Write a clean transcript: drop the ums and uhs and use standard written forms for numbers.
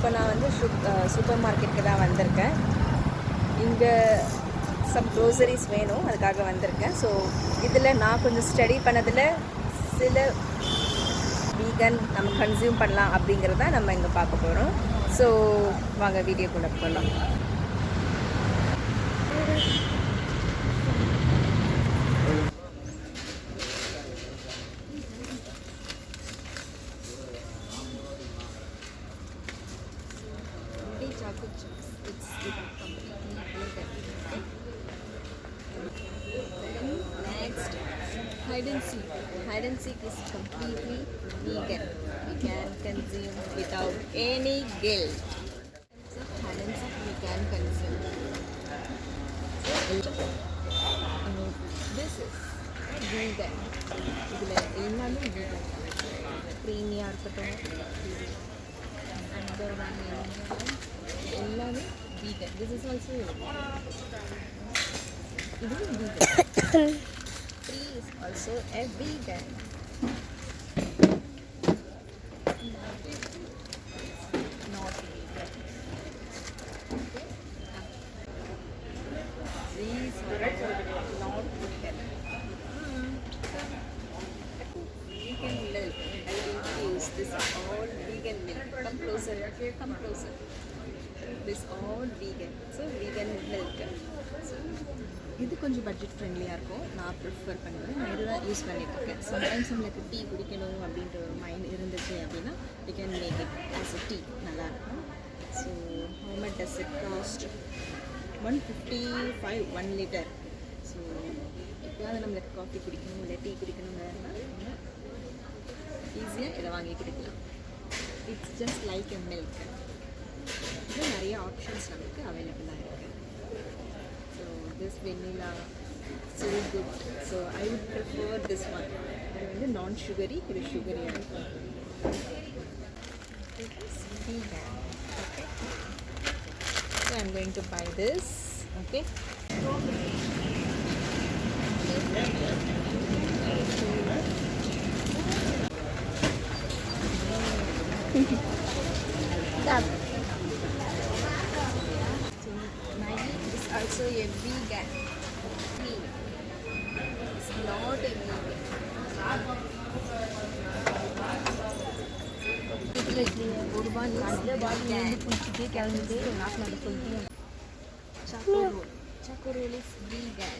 இப்போ நான் வந்து சூப்பர் மார்க்கெட்டுக்கு தான் வந்திருக்கேன். இங்கே சம் க்ரோசரிஸ் வேணும், அதுக்காக வந்திருக்கேன். ஸோ இதில் நான் கொஞ்சம் ஸ்டடி பண்ணதில் சில வீகன் நம்ம கன்சியூம் பண்ணலாம் அப்படிங்கிறத நம்ம இங்கே பார்க்க போகிறோம். ஸோ வாங்க வீடியோக்குள்ளே போகலாம். Chocolate chips. It's completely vegan. Then next, hide and seek. Hide and seek is completely vegan. We can consume without any guilt. So hide and seek we can consume. This is vegan. இதில் எல்லாமே vegan. ப்ரீமியாக இருக்கட்டும், அந்த எல்லாமே vegan. This is also vegan. Tree is also a vegan. Not vegan. Okay. These are not vegan. Vegan milk. I will use this all vegan milk. Come closer. Come closer. This all vegan. So vegan milk. So இது கொஞ்சம் budget ஃப்ரெண்ட்லியாக இருக்கும். நான் prefer பண்ணுவேன். நான் இதுதான் use பண்ணிகிட்ருக்கேன். Sometimes நம்மளுக்கு டீ குடிக்கணும் அப்படின்ற ஒரு மைண்ட் இருந்துச்சு அப்படின்னா we can make it as a tea, நல்லாயிருக்கும். So how much does it cost? 155 1 litre. So எப்போயாவது நம்மளுக்கு காஃபி குடிக்கணும் இல்லை டீ குடிக்கணுங்கிறதுனா ஈஸியாக இதை வாங்கி குடிக்கலாம். It's just like a milk. இது நிறைய ஆப்ஷன்ஸ் நமக்கு அவைலபிளாக இருக்குது. So this vanilla so good. So I would prefer this one. இது வந்து நான் சுகரி, இது சுகரியாக இருக்கும். It is vegan. Okay. So I'm going to buy this. Okay. Stop. So Maggi is also a vegan. It's not a vegan. ஒரு பால் அந்த பால் வந்து குடிச்சிட்டு கிளம்பிட்டு நாட்டில் அதை சொல்லிட்டு choco roll. Choco roll is vegan.